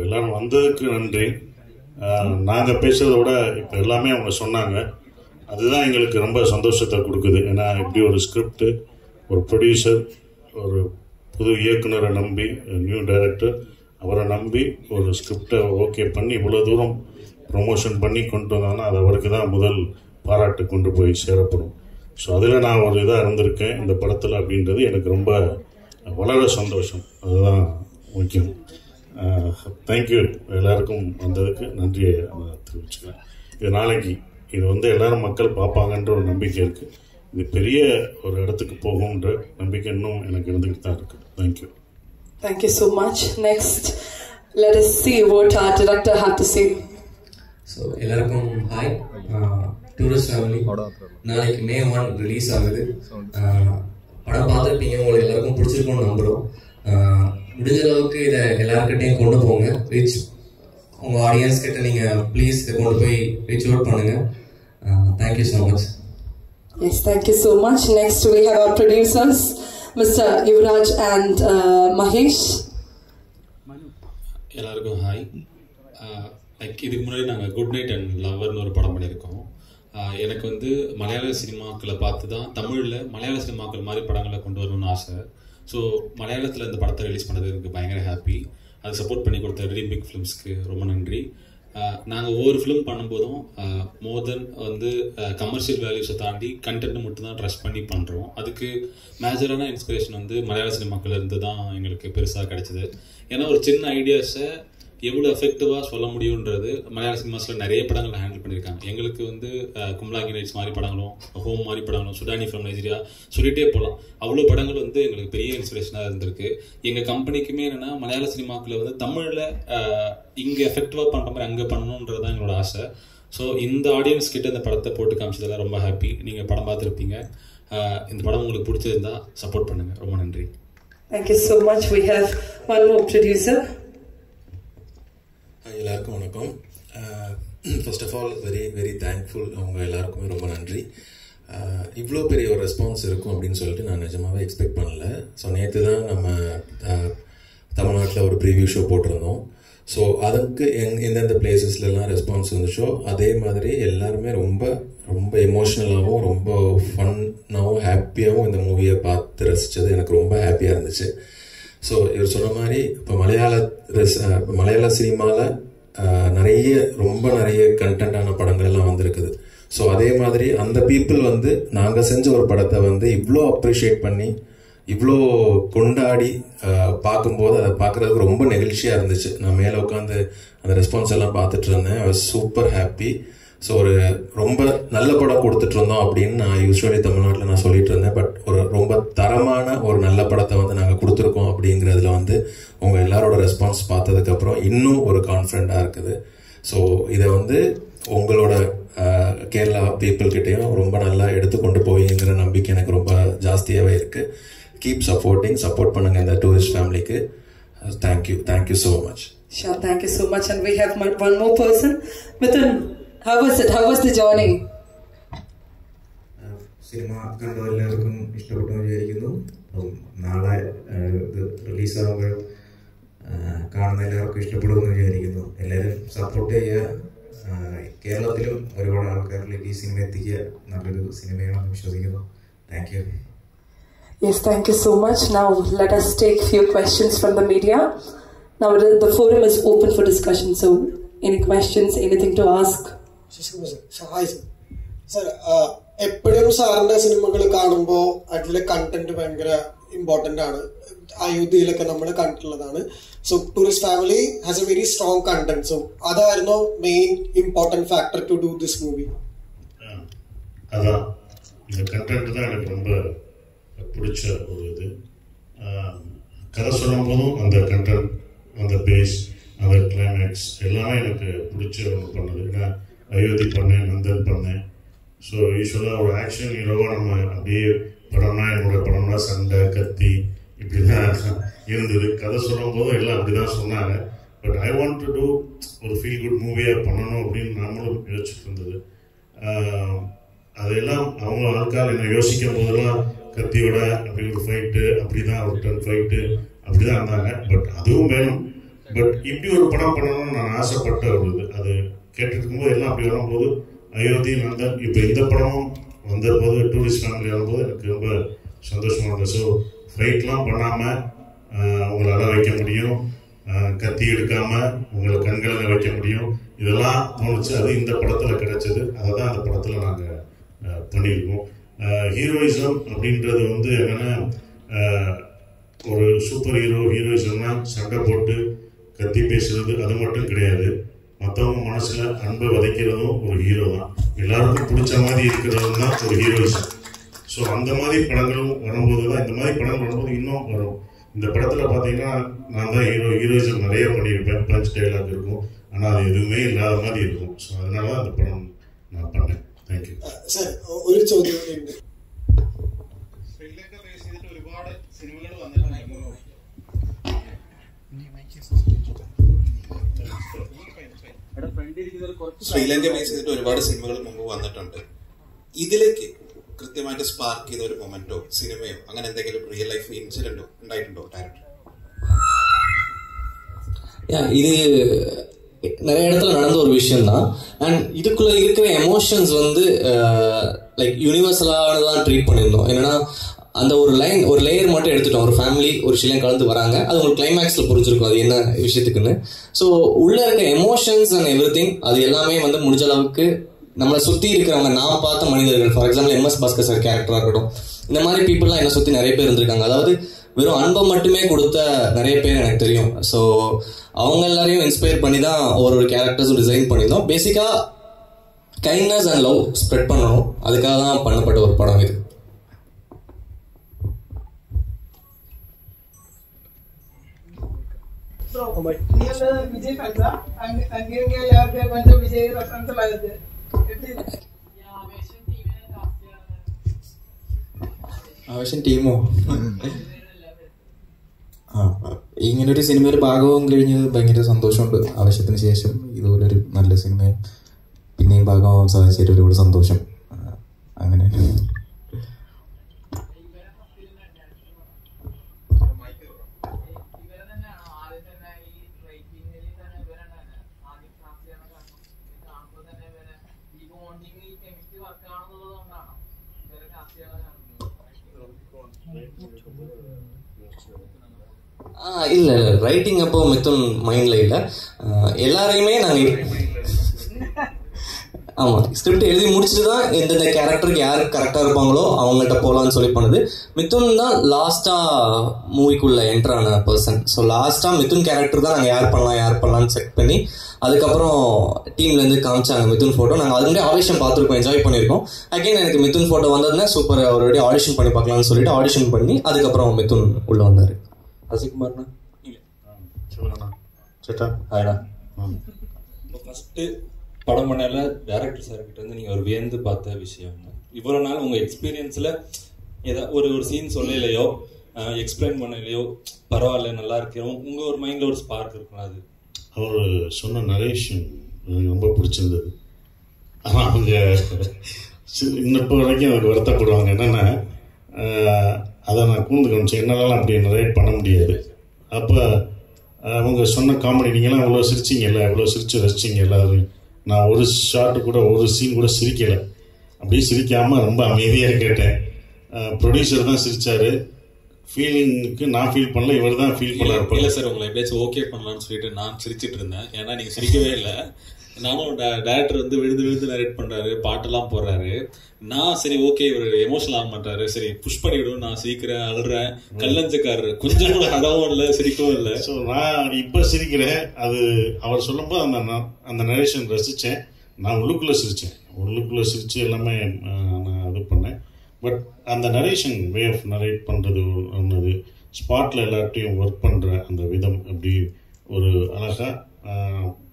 எல்லாரும் வந்ததுக்கு நன்றி. நாங்கள் பேசுகிறத விட இப்போ எல்லாமே அவங்க சொன்னாங்க. அதுதான் எங்களுக்கு ரொம்ப சந்தோஷத்தை கொடுக்குது. ஏன்னா இப்படி ஒரு ஸ்கிரிப்டு, ஒரு ப்ரொடியூசர், ஒரு புது இயக்குனரை நம்பி, நியூ டைரக்டர் அவரை நம்பி ஒரு ஸ்கிரிப்டை ஓகே பண்ணி இவ்வளோ தூரம் ப்ரொமோஷன் பண்ணி கொண்டு வந்தாங்கன்னா அது அவருக்கு தான் முதல் பாராட்டு கொண்டு போய் சேரப்படும். ஸோ அதில் நான் ஒரு இதாக இருந்திருக்கேன் இந்த படத்தில் அப்படின்றது எனக்கு ரொம்ப வளர சந்தோஷம். அதுதான் முக்கியம். தேங்க்யூ எல்லாருக்கும் வந்ததுக்கு நன்றியை தெரிவிச்சுக்கிறேன். இது நாளைக்கு இது எல்லாரும் மக்கள் பார்ப்பாங்கன்ற ஒரு நம்பிக்கை இருக்குது. இது பெரிய ஒரு இடத்துக்கு போகும்ன்ற நம்பிக்கை இன்னும் எனக்கு இருந்துக்கிட்டு தான் இருக்குது. Thank you. Thank you so much. Next, let us see what our director had to say. So, எல்லாருக்கும் ஹாய். டூரிஸ்ட் ஃபேமிலி நாளைக்கு May 1 ரிலீஸ் ஆகுது. படம் பார்த்துருப்பீங்க, உங்களுக்கு எல்லாருக்கும் பிடிச்சிருக்கும்னு நம்புகிறோம். முடிஞ்ச அளவுக்கு இதை எல்லாருக்கிட்டையும் கொண்டு போங்க. உங்கள் ஆடியன்ஸ் கிட்ட நீங்கள் ப்ளீஸ் இதை கொண்டு போய் ரீச் அவுட் பண்ணுங்கள். Thank you so much. Yes, thank you so much. Next we have our producers, Mr. Yuvraj and Mahesh. எல்லாருக்கும் ஹாய். இதுக்கு முன்னாடி நாங்கள் குட் நைட் அண்ட் லவ்வர்னு ஒரு படம் பண்ணியிருக்கோம். எனக்கு மலையாள சினிமாக்களை பார்த்து தான் தமிழில் மலையாள சினிமாக்கள் மாதிரி படங்களை கொண்டு வரணும்னு ஆசை. ஸோ மலையாளத்தில் இந்த படத்தை ரிலீஸ் பண்ணது எனக்கு பயங்கர ஹாப்பி. அதை சப்போர்ட் பண்ணி கொடுத்த ட்ரீம் பிக் ஃபிலிம்ஸ்க்கு ரொம்ப நன்றி. நாங்கள் ஒவ்வொரு ஃபிலிம் பண்ணும்போதும் மோர் தென் கமர்ஷியல் வேல்யூஸை தாண்டி கண்டென்ட் மட்டும் தான் ட்ரஸ்ட் பண்ணி பண்ணுறோம். அதுக்கு மேஜரான இன்ஸ்பிரேஷன் மலையாள சினிமாக்கள் இருந்து தான் எங்களுக்கு பெருசாக கிடைச்சிது. ஏன்னா ஒரு சின்ன ஐடியாஸை எவ்வளோ எஃபெக்டிவாக சொல்ல முடியுன்றது மலையாள சினிமாஸில் நிறைய படங்கள் ஹேண்டில் பண்ணியிருக்காங்க. எங்களுக்கு கும்லாங்கி நைட்ஸ் மாதிரி படங்களும், ஹோம் மாதிரி படங்களும், சுடானி ஃப்ரம் நைஜீரியா சொல்லிகிட்டே போகலாம். அவ்வளோ படங்கள் எங்களுக்கு பெரிய இன்ஸ்பிரேஷனாக இருந்திருக்கு. எங்கள் கம்பெனிக்குமே என்னென்னா மலையாள சினிமாக்களை தமிழில் இங்கே எஃபெக்டிவாக பண்ணுற மாதிரி அங்கே பண்ணணுன்றது தான் எங்களோட ஆசை. ஸோ இந்த ஆடியன்ஸ் கிட்ட இந்த படத்தை போட்டு காமிச்சதெல்லாம் ரொம்ப ஹாப்பி. நீங்கள் படம் பார்த்துருப்பீங்க. இந்த படம் உங்களுக்கு பிடிச்சிருந்தா சப்போர்ட் பண்ணுங்கள். ரொம்ப நன்றி. Thank you so much. We have one more producer. எல்லாருக்கும் வணக்கம். First of all very very thankful. அவங்க எல்லாருக்குமே ரொம்ப நன்றி. இவ்வளோ பெரிய ஒரு ரெஸ்பான்ஸ் இருக்கும் அப்படின்னு சொல்லிட்டு நான் நிஜமாகவே எக்ஸ்பெக்ட் பண்ணல. ஸோ நேற்று தான் நம்ம தமிழ்நாட்டில் ஒரு ப்ரீவியூ ஷோ போட்டிருந்தோம். ஸோ அதுக்கு எந்தெந்த பிளேசஸ்லாம் ரெஸ்பான்ஸ் இருந்துச்சோ அதே மாதிரி எல்லாருமே ரொம்ப ரொம்ப எமோஷ்னலாகவும் ரொம்ப ஃபன்னாகவும் ஹாப்பியாகவும் இந்த மூவியை பார்த்து ரசித்தது எனக்கு ரொம்ப ஹாப்பியாக இருந்துச்சு. ஸோ இவர் சொன்ன மாதிரி இப்போ மலையாள சினிமாவில் ரொம்ப நிறைய கண்டென்ட்டான படங்கள் எல்லாம் வந்திருக்குது. ஸோ அதே மாதிரி அந்த பீப்புள் நாங்கள் செஞ்ச ஒரு படத்தை இவ்வளோ அப்ரிஷியேட் பண்ணி இவ்வளோ கொண்டாடி பார்க்கும்போது அதை பார்க்குறதுக்கு ரொம்ப நெகிழ்ச்சியாக இருந்துச்சு. நான் மேலே உட்காந்து அந்த ரெஸ்பான்ஸ் எல்லாம் பார்த்துட்டு இருந்தேன். I was super happy. So ஒரு ரொம்ப நல்ல படம் கொடுத்துட்டு இருந்தோம் அப்படின்னு நான் யூஸ்வலி தமிழ்நாட்டில் நான் சொல்லிட்டு இருந்தேன். பட் ஒரு ரொம்ப தரமான ஒரு நல்ல படத்தை நாங்கள் கொடுத்துருக்கோம் அப்படிங்கிறதுல உங்கள் எல்லாரோட ரெஸ்பான்ஸ் பார்த்ததுக்கப்புறம் இன்னும் ஒரு கான்ஃபிடென்ட்டாக இருக்குது. ஸோ இதை உங்களோட கேரளா பீப்புள்கிட்டையும் ரொம்ப நல்லா எடுத்துக்கொண்டு போய்ங்கிற நம்பிக்கை எனக்கு ரொம்ப ஜாஸ்தியாகவே இருக்குது. கீப் சப்போர்ட் பண்ணுங்க இந்த டூரிஸ்ட் ஃபேமிலிக்கு. Thank you so much. Sure, thank you so much. And we have one more person. Mithun, how was it? How was the journey? Cinema കണ്ട എല്ലാവർക്കും ഇഷ്ടപ്പെട്ടു വിചാരിക്കുന്നു. നാളെ ഇത് റിലീസാകുമ്പോൾ കാണുന്ന എല്ലാവർക്കും ഇഷ്ടപ്പെടുമെന്ന് വിചാരിക്കുന്നു. എല്ലാവരും സപ്പോർട്ട് ചെയ്യുക. കേരളത്തിലും ഒരുപാട് ആൾക്കാരിലേക്ക് ഈ സിനിമ എത്തിക്കുക. നല്ലൊരു സിനിമയാണെന്ന് വിശ്വസിക്കുന്നു. Thank you. Yes, thank you so much. Now let us take few questions from the media. Now the forum is open for discussion. So any questions, anything to ask? Hi sir. എപ്പോഴും സാറിന്റെ സിനിമകൾ കാണുമ്പോൾ അതിലെ content ഭയങ്കര important ആണ്. അയോധ്യയിലൊക്കെ നമ്മൾ കണ്ടിട്ടുള്ളതാണ്. So Tourist Family has a very strong content. So അതായിരുന്നു main important factor to do this movie. அதான் இந்த கண்டென்ட் தான் எனக்கு ரொம்ப பிடிச்ச ஒரு இது. கதை சொல்லும் போதும் அந்த கண்டென்ட், அந்த பேஸ், அந்த கிளைமேக்ஸ் எல்லாமே எனக்கு பிடிச்ச ஒன்று பண்ணது. ஏன்னா அயோத்தி பண்ணேன், நந்தன் பண்ணேன். ஸோ யூஸ்வலாக ஒரு ஆக்ஷன் ஹீரோவாக நம்ம அப்படியே படம்னா என்னோட படம்னா சண்டை கத்தி இப்படி தான் இருந்தது. கதை சொல்லும் போதும் எல்லாம் அப்படி தான் சொன்னாங்க. But I want to do ஒரு ஃபீல் குட் மூவியாக பண்ணணும் அப்படின்னு நாமளும் யோசிச்சுட்டு இருந்தது. அதெல்லாம் அவங்க ஆட்கால் என்ன யோசிக்கும் போதெல்லாம் கத்தியோட அப்படி ஒரு ஃபைட்டு, அப்படி தான் ஒரு டன் ஃபைட்டு அப்படி தான் இருந்தாங்க. பட் அதுவும் வேணும். பட் இப்படி ஒரு படம் பண்ணணும்னு நான் ஆசைப்பட்ட ஒரு இது. அது கேட்டுட்டு இருக்கும்போது எல்லாம் அப்படி வரும்போது அயோத்தி நந்தன் இப்போ இந்த படமும் வந்தபோது டூரிஸ்ட் ஃபேமிலி வரும்போது எனக்கு ரொம்ப சந்தோஷமாக இருந்தது. ஸோ ஃபைட்லாம் பண்ணாமல் உங்களை அழ வைக்க முடியும், கத்தி எடுக்காமல் உங்களை கண்களை வைக்க முடியும், இதெல்லாம் தோணுச்சு. அது இந்த படத்தில் கிடைச்சது. அதை தான் அந்த படத்தில் நாங்கள் பண்ணியிருக்கோம். ஹீரோயிசம் அப்படின்றது வந்து என்னென்னா ஒரு சூப்பர் ஹீரோயிசம்னா சண்டை போட்டு கத்தி பேசுறது அது மட்டும் கிடையாது. மற்றவங்க மனசில் அன்பை விதைக்கிறதும் ஒரு ஹீரோ தான். எல்லாருக்கும் பிடிச்ச மாதிரி இருக்கிறது தான் ஒரு ஹீரோயிசம். ஸோ அந்த மாதிரி படங்களும் வரும்போது தான், இந்த மாதிரி படங்கள் வரும்போது இன்னும் வரும். இந்த படத்தில் பார்த்தீங்கன்னா நான் தான் ஹீரோயிசம் நிறைய பண்ணியிருப்பேன். பஞ்ச் டைலாக் இருக்கும், ஆனால் அது எதுவுமே இல்லாத மாதிரி இருக்கும். ஸோ அதனால தான் அந்த படம் நான் பண்ணேன். Thank you. സർ ഒരു ചോദ്യം ഉണ്ട്. ശ്രീലങ്ക ബേസ് ചെയ്തിട്ട് ഒരുപാട് സിനിമകൾ വന്നിട്ടുണ്ട്. ശ്രീലങ്ക ബേസ് ചെയ്തിട്ട് ഒരുപാട് സിനിമകൾ മുമ്പ് വന്നിട്ടുണ്ട്. ഇതിലേക്ക് കൃത്യമായിട്ട് സ്പാർക്ക് ചെയ്ത ഒരു മൊമെന്റോ സിനിമയോ അങ്ങനെ എന്തെങ്കിലും റിയൽ ലൈഫ് ഇൻസിഡന്റോ ഉണ്ടായിട്ടുണ്ടോ ഡയറക്ടർ? இது நிறைய இடத்துல நடந்த ஒரு விஷயம் தான். அண்ட் இதுக்குள்ள இருக்கிற எமோஷன்ஸ் வந்து லைக் யூனிவர்சலானதான் ட்ரீட் பண்ணியிருந்தோம். என்னன்னா அந்த ஒரு லேயர் மட்டும் எடுத்துட்டோம். ஒரு ஃபேமிலி ஒரு விஷயம் கலந்து வராங்க, அது உங்களுக்கு கிளைமேக்ஸ்ல புரிஞ்சிருக்கும் அது என்ன விஷயத்துக்குன்னு. ஸோ உள்ள இருக்க எமோஷன்ஸ் அண்ட் எவ்ரிதிங் அது எல்லாமே வந்து முடிஞ்ச அளவுக்கு நம்மளை சுற்றி இருக்கிறவங்க, நான் பார்த்த மனிதர்கள், for example MS Bhaskar sir கேரக்டராக இருக்கட்டும், இந்த மாதிரி பீப்புளெலாம் என்னை சுற்றி நிறைய பேர் இருந்திருக்காங்க. அதாவது வெறும் அன்பை மட்டுமே கொடுத்த நிறைய பேர் எனக்கு தெரியும். ஸோ அவங்க எல்லாரையும் இன்ஸ்பயர் பண்ணி தான் ஒரு கேரக்டர்ஸும் டிசைன் பண்ணியிருந்தோம். பேசிக்காக கைண்ட்னஸ் அண்ட் லவ் ஸ்ப்ரெட் பண்ணணும், அதுக்காக தான் பண்ணப்பட்ட ஒரு படம் இது. விஜய் ஃபேன்ஸா? அங்கேயும் யாருக்கு கொஞ்சம் விஜய் ரெஃபரன்ஸ் எல்லாம் இருக்கு. ആവശ്യം ടീമോ ഇങ്ങനൊരു സിനിമയുടെ ഭാഗവും കഴിഞ്ഞത് ഭയങ്കര സന്തോഷമുണ്ട്. ആവശ്യത്തിന് ശേഷം ഇതുപോലൊരു നല്ല സിനിമയും പിന്നെയും ഭാഗമാവാൻ സാധിച്ചതിൽ ഒരുപാട് സന്തോഷം. അങ്ങനെ இல்லை ரைட்டிங் அப்போ மித்துன் மைண்டில் இல்லை. எல்லாரையுமே நாங்கள் ஆமாம் ஸ்கிரிப்ட் எழுதி முடிச்சுட்டு தான் எந்தெந்த கேரக்டருக்கு யார் கரெக்டாக இருப்பாங்களோ அவங்கள்ட்ட போகலான்னு சொல்லி பண்ணுது. மித்துன் தான் லாஸ்ட்டாக மூவிக்குள்ளே என்ட்ரான பர்சன். ஸோ லாஸ்ட்டாக மித்துன் கேரக்டர் தான் நாங்கள் யார் பண்ணலான்னு செக் பண்ணி அதுக்கப்புறம் டீம்லேருந்து காமிச்சாங்க மித்துன் ஃபோட்டோ. நாங்கள் அது முன்னாடி ஆடிஷன் பார்த்துருக்கோம், என்ஜாய் பண்ணியிருக்கோம். அகைன் எனக்கு மித்துன் ஃபோட்டோ வந்ததுன்னா சூப்பர், அவருடைய ஆடிஷன் பண்ணி பார்க்கலான்னு சொல்லிட்டு ஆடிஷன் பண்ணி அதுக்கப்புறம் மித்துன் உள்ளே வந்தார். அசிகுமார்ண்ணா ஆயிடா ஃபஸ்ட்டு படம் பண்ணல டைரக்டர் சார்கிட்ட வந்து நீங்கள் ஒரு வியந்து பார்த்த விஷயம் இவ்வளோ நாள் உங்கள் எக்ஸ்பீரியன்ஸில் ஏதாவது ஒரு சீன் சொல்லலையோ எக்ஸ்பிளைன் பண்ணலையோ பரவாயில்ல நல்லா இருக்கு உங்கள் ஒரு மைண்டில் ஒரு ஸ்பார்க் இருக்கும். அது அவர் சொன்ன நரேஷன் எனக்கு ரொம்ப பிடிச்சிருந்தது. ஆனால் அவங்க இன்னப்போ வரைக்கும் எனக்கு வருத்தப்படுவாங்க. என்னென்னா அதை நான் கூர்ந்து கவனிச்சேன், என்னாலும் அப்படி நரேட் பண்ண முடியாது. அப்போ அவங்க சொன்ன காமெடி, நீங்களாம் இவ்வளோ சிரிச்சிங்கல்ல, இவ்வளோ சிரித்து ரசிச்சிங்க எல்லாரும், நான் ஒரு ஷார்ட்டு கூட ஒரு சீன் கூட சிரிக்கலை. அப்படியே சிரிக்காமல் ரொம்ப அமைதியாக கேட்டேன். ப்ரொடியூசர் தான் சிரித்தார். ஃபீலிங்க்கு நான் ஃபீல் பண்ணல, இவர் தான் ஃபீல் பண்ணார். இல்லை சார், உங்களை எப்படியாச்சும் ஓகே பண்ணலான்னு சொல்லிட்டு நான் சிரிச்சிட்டு இருந்தேன். ஏன்னா நீங்கள் சிரிக்கவே இல்லை. நானும் டேரக்டர் வந்து விழுந்து நரேட் பண்ணுறாரு, பாட்டெல்லாம் போடுறாரு. நான் சரி ஓகே இவர் எமோஷனல் ஆக மாட்டாரு, சரி புஷ் பண்ணிவிடும், நான் சிரிக்கிறேன், அழுறேன், கல்லஞ்சக்காரரு, கொஞ்சம் கூட அடவும் இல்லை சிரிக்கவும் இல்லை. ஸோ நான் இப்போ சிரிக்கிறேன். அது அவர் சொல்லும்போது அந்த நரேஷன் ரசித்தேன். நான் உள்ளுக்குள்ளே சிரித்து எல்லாமே நான் இது பண்ணேன். பட் அந்த நரேஷன் வே ஆஃப் நரேட் பண்ணுறது ஒன்று, ஸ்பாட்டில் எல்லார்ட்டையும் ஒர்க் பண்ணுற அந்த விதம் அப்படி ஒரு அழகாக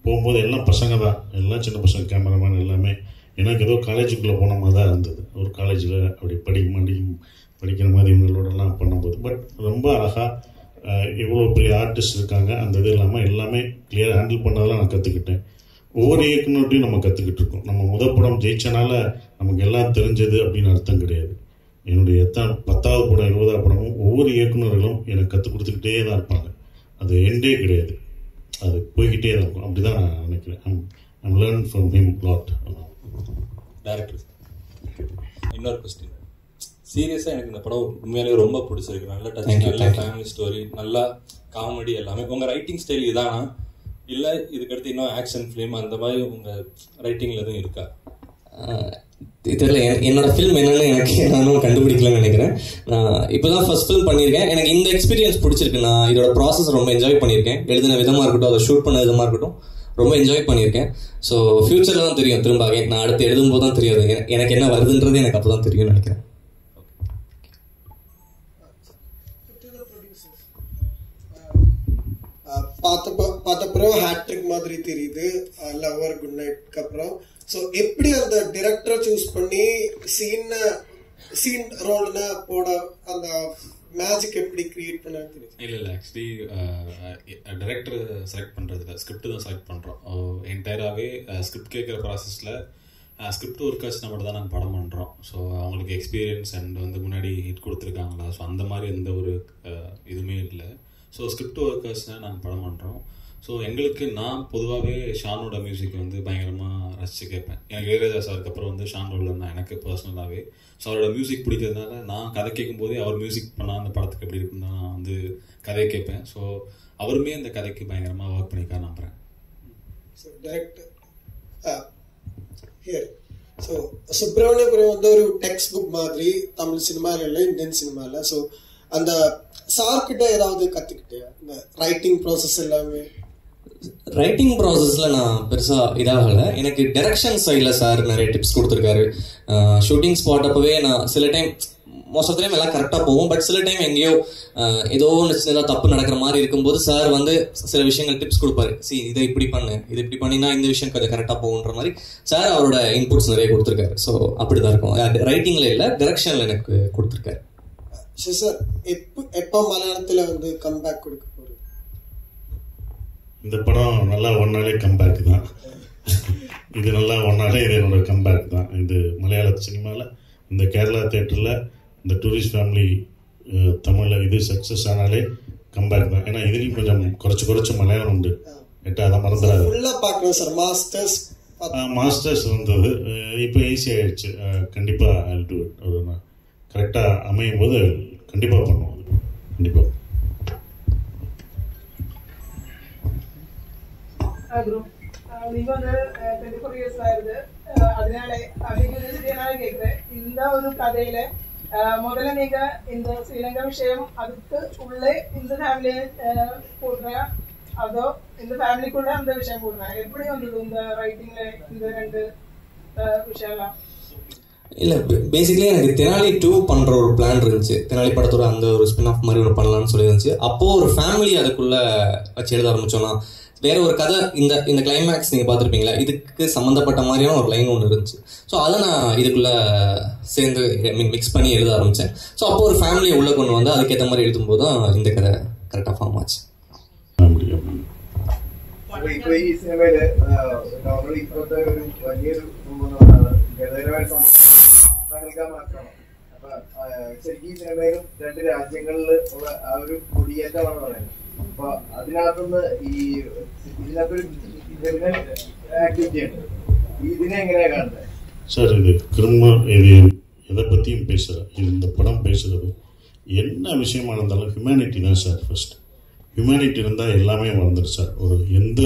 போகும்போது எல்லாம் பசங்க தான், எல்லாம் சின்ன பசங்க, கேமராமேன் எல்லாமே. எனக்கு ஏதோ காலேஜுக்குள்ளே போன மாதிரி தான் இருந்தது. ஒரு காலேஜில் அப்படி படிக்கிற மாதிரி இவங்களோடலாம் பண்ணும்போது. பட் ரொம்ப அழகாக இவ்வளோ பெரிய ஆர்டிஸ்ட் இருக்காங்க, அந்த இது இல்லாமல் எல்லாமே கிளியராக ஹேண்டில் பண்ணதெல்லாம் நான் கற்றுக்கிட்டேன். ஒவ்வொரு இயக்குனர்கிட்டையும் நம்ம கற்றுக்கிட்டு இருக்கோம். நம்ம படம் ஜெயிச்சனால நமக்கு எல்லாம் தெரிஞ்சது அப்படின்னு அர்த்தம் கிடையாது. என்னுடைய 10வது படம் 20வது படமும் ஒவ்வொரு இயக்குநர்களும் எனக்கு கற்றுக் கொடுத்துக்கிட்டே தான் இருப்பாங்க. அது எண்டே கிடையாது. அது போய்கிட்டே தான் இருக்கும். அப்படி தான் நான் நினைக்கிறேன். I'm learn from him lot. Director இன்னொரு கொஸ்டின். சீரியஸாக எனக்கு இந்த படம் உண்மையிலேயே ரொம்ப பிடிச்சிருக்கு. நல்ல டச், நல்ல ஃபேமிலி ஸ்டோரி, நல்லா காமெடி எல்லாமே. உங்கள் ரைட்டிங் ஸ்டைல் இதானா இல்லை இதுக்கடுத்து இன்னும் ஆக்ஷன் ஃபிலிம் அந்த மாதிரி உங்கள் ரைட்டிங்கில் எதுவும் இருக்கா? இதில் என்னோட ஃபில்ம் என்னன்னு எனக்கு நானும் கண்டுபிடிக்கலன்னு நினைக்கிறேன். நான் இப்போ தான் ஃபர்ஸ்ட் ஃபிலிம் பண்ணியிருக்கேன். எனக்கு இந்த எக்ஸ்பீரியன்ஸ் பிடிச்சிருக்கு. நான் இதோட ப்ராசஸ் ரொம்ப என்ஜாய் பண்ணியிருக்கேன். எழுதின விதமாக இருக்கட்டும், அதை ஷூட் பண்ண விதமாக இருக்கட்டும், ரொம்ப என்ஜாய் பண்ணியிருக்கேன். ஸோ ஃபியூச்சரில் தான் தெரியும். திரும்ப நான் அடுத்து எழுதும்போது தான் தெரியாது எனக்கு என்ன வருதுன்றது. எனக்கு அப்போ தான் தெரியும்னு நினைக்கிறேன். பார்த்தப்பறம் ஹேட்ரிக் மாதிரி தெரியுது லவர் குட் நைட்க்கு அப்புறம். ஸோ எப்படி அந்த டிரெக்டரை சூஸ் பண்ணி சீன் ரோல்னு போட அந்த மேஜிக் எப்படி கிரியேட் பண்ண தெரியும்? இல்லை ஆக்சுவலி டைரக்டர் செலக்ட் பண்ணுறதுல ஸ்கிரிப்ட் தான் செலக்ட் பண்ணுறோம். என்டையராகவே ஸ்கிரிப்ட் கேட்குற ப்ராசஸில் ஸ்கிரிப்ட் ஒர்க்கர்ஸ்னா மட்டும் தான் நாங்கள் படம் பண்ணுறோம். ஸோ அவங்களுக்கு எக்ஸ்பீரியன்ஸ் அண்ட் வந்து முன்னாடி ஹிட் கொடுத்துருக்காங்களா, ஸோ அந்த மாதிரி எந்த ஒரு இதுவுமே இல்லை. ஸோ ஸ்கிரிப்ட் ஒர்க்கர்ஸ்னால் நாங்கள் படம் பண்ணுறோம். ஸோ எங்களுக்கு நான் பொதுவாகவே ஷானோட மியூசிக் வந்து பயங்கரமாக ரசித்து கேட்பேன். எனக்கு இளையராஜா சாருக்கு அப்புறம் வந்து ஷான் ரோல் தான் எனக்கு பர்சனலாகவே. ஸோ அவரோட மியூசிக் பிடிக்கிறதுனால நான் கதை கேட்கும்போதே அவர் மியூசிக் பண்ணால் அந்த படத்துக்கு எப்படி இருக்குன்னு தான் நான் வந்து கதையை கேட்பேன். ஸோ அவருமே அந்த கதைக்கு பயங்கரமாக ஒர்க் பண்ணிக்க நம்புகிறேன். ஸோ சுப்பிரமணியபுரம் வந்து ஒரு டெக்ஸ்ட் புக் மாதிரி தமிழ் சினிமாவில் இல்லை, இந்தியன் சினிமாவில். ஸோ அந்த சார்கிட்ட ஏதாவது கற்றுக்கிட்டேன் இந்த ரைட்டிங் ப்ராசஸ் எல்லாமே? ரைட்டிங் ப்ராசஸில் நான் பெருசாக இதாகலை. எனக்கு டைரக்ஷன் சைடில் சார் நிறைய டிப்ஸ் கொடுத்துருக்காரு. ஷூட்டிங் ஸ்பாட் அப்போவே நான் சில டைம் மோஸ்ட் ஆஃப் டைம் எல்லாம் கரெக்டாக போகும். பட் சில டைம் எங்கேயோ ஏதோ ஒன்று ஏதாவது தப்பு நடக்கிற மாதிரி இருக்கும்போது சார் வந்து சில விஷயங்கள் டிப்ஸ் கொடுப்பாரு. இதை இப்படி பண்ணு, இது இப்படி பண்ணினா இந்த விஷயம் கொஞ்சம் கரெக்டாக போகுன்ற மாதிரி சார் அவரோட இன்புட்ஸ் நிறைய கொடுத்துருக்காரு. ஸோ அப்படி தான் இருக்கும். ரைட்டிங்கில் இல்லை, டைரக்ஷனில் எனக்கு கொடுத்துருக்காரு. சார் எப்போ மலையாளத்தில் வந்து கம்பேக் கொடுக்க போகிறோம்? இந்த படம் நல்லா ஒன்னாலே கம்பேக் தான். இது நல்லா ஒன்னாலே இது என்னோட கம்பேக் தான். இது மலையாள சினிமாவில் இந்த கேரளா தியேட்டரில் இந்த டூரிஸ்ட் ஃபேமிலி தமிழில் இது சக்ஸஸ் ஆனாலே கம்பேக் தான். ஏன்னா இதுலேயும் கொஞ்சம் குறைச்சி மலையாளம் உண்டு. அதை மறந்துடாது. மாஸ்டர்ஸ் வந்தது இப்போ ஈஸி ஆயிடுச்சு. கண்டிப்பாக ஒரு கரெக்டாக அமையும் போது கண்டிப்பாக பண்ணுவோம். கண்டிப்பாக நீங்க வந்து 24 years ஆயிருது. அதனால கேட்கிறேன், இந்த ஒரு கதையில முதல்ல நீங்க இந்த ஸ்ரீலங்கா விஷயம் அதுக்கு உள்ளே இந்த ஃபேமிலியை போடுற, அதோ இந்த ஃபேமிலிக்குள்ள அந்த விஷயம் போடுறேன், எப்படி வந்தது இந்த ரைட்டிங்ல இந்த ரெண்டு விஷயம்லாம்? இல்லை, பேசிக்கலி எனக்கு தெனாலி 2 பண்ணுற ஒரு பிளான் இருந்துச்சு. தெனாலி படத்தோட அந்த ஒரு ஸ்பின் ஆஃப் மாதிரி ஒன்று பண்ணலான்னு சொல்லி இருந்துச்சு. அப்போது ஒரு ஃபேமிலி அதுக்குள்ளே வச்சு எழுத ஆரம்பிச்சோன்னா வேற ஒரு கதை இந்த கிளைமேக்ஸ் நீங்கள் பார்த்துருப்பீங்களா, இதுக்கு சம்மந்தப்பட்ட மாதிரியான ஒரு லைன் ஒன்று இருந்துச்சு. ஸோ அதை நான் இதுக்குள்ளே சேர்ந்து மிக்ஸ் பண்ணி எழுத ஆரம்பித்தேன். ஸோ அப்போ ஒரு ஃபேமிலியை உள்ளே கொண்டு வந்து அதுக்கேற்ற மாதிரி எழுதும்போது தான் இந்த கதை கரெக்டாக ஃபார்ம் ஆச்சு. ഇപ്പൊ ഈ സിനിമയില് നോർമലി ഇപ്പോഴത്തെ ഒരു വലിയൊരു മാത്രമാണ്. അപ്പൊ ശരിക്കും ഈ സിനിമയിലും 2 രാജ്യങ്ങളിൽ ഉള്ള ആ ഒരു കുടിയേറ്റമാണ് പറയുന്നത്. അപ്പൊ അതിനകത്തുനിന്ന് ഈ ഇതിനകത്തൊരു ക്രിമിനൽ ആക്ടിവിറ്റി ഉണ്ട്. ഇതിനെ എങ്ങനെയാ കാണുന്നത് சார்? இது இது எதை பற்றியும் பேசுகிற இந்த படம் பேசுகிறது என்ன விஷயமா இருந்தாலும் ஹியூமனிட்டி தான் சார். ஃபர்ஸ்ட் ஹியூமனிட்டி இருந்தால் எல்லாமே வளர்ந்துடும் சார். ஒரு எந்த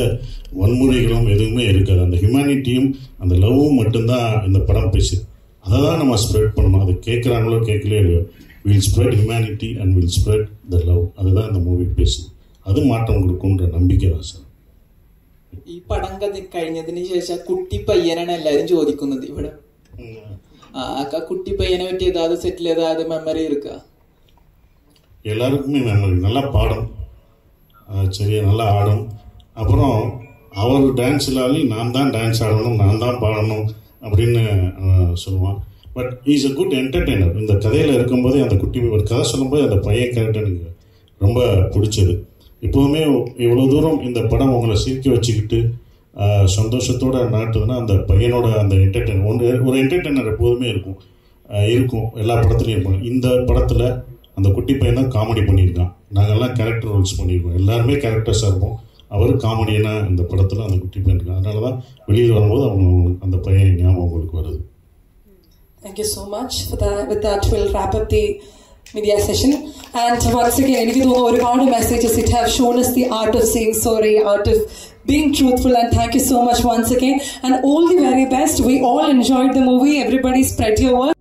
வன்முறைகளும் எதுவுமே இருக்காது. அந்த ஹியூமனிட்டியும் அந்த லவ்வும் மட்டும்தான் இந்த படம் பேசுது. அதை தான் நம்ம ஸ்ப்ரெட் பண்ணணும். அது கேட்குறாங்களோ கேட்கலையோ இல்லையோ, will spread humanity and will spread the love. அதுதான் இந்த மூவி பேசுது. அது മാറ്റം കൊടുക്കുമെன்ற നമ്പിക്ക தான் സാർ. ഈ പടം കഴിഞ്ഞതിന് ശേഷം കുട്ടി പയ്യനാണ് എല്ലാരും ചോദിക്കുന്നത് ഇവിടെ. കുട്ടി പയ്യനെ പറ്റി ഏതാவது സെറ്റിൽ ഏതാவது மெமரி இருக்கா? எல்லாருக்குமே மெமரி. நல்லா பாடும், சரியா நல்லா ஆடும். அப்புறம் அவர் டான்ஸ் இல்லாதையும் நான் தான் டான்ஸ் ஆடணும், நான் தான் பாடணும் அப்படின்னு சொல்லுவான். But is a good entertainer. இந்த கதையில் இருக்கும்போதே அந்த குட்டி ஒரு கதை சொல்லும்போது அந்த பையன் கேரக்டர் எனக்கு ரொம்ப பிடிச்சது. எப்போதுமே இவ்வளோ தூரம் இந்த படம் உங்களை சிரிக்க வச்சுக்கிட்டு சந்தோஷத்தோடு நாட்டுதுன்னா அந்த பையனோட அந்த என்டர்டெய்னர் ஒரு என்டர்டெய்னர் எப்போதுமே இருக்கும் எல்லா படத்துலையும் இருப்பாங்க. இந்த படத்தில் அந்த குட்டி பையன் தான் காமெடி பண்ணியிருக்கான். நாங்கள்லாம் கேரக்டர் ரோல்ஸ் பண்ணியிருக்கோம். எல்லாருமே கேரக்டர்ஸாக இருப்போம். அவர் காமெடியனா இந்த படத்தில் அந்த குட்டி பையன் இருக்கு. அதனால தான் வெளியில் வரும்போது அந்த பையன் ஞாபகம் உங்களுக்கு வருது. Thank you so much for that. With that, we'll wrap up the media session. And once again, എനിക്ക് തോന്നുന്നു ഒരുപാട് messages it have shown us the art of saying sorry, art of being truthful, and thank you so much once again. And all the very best. We all enjoyed the movie. Everybody spread your word.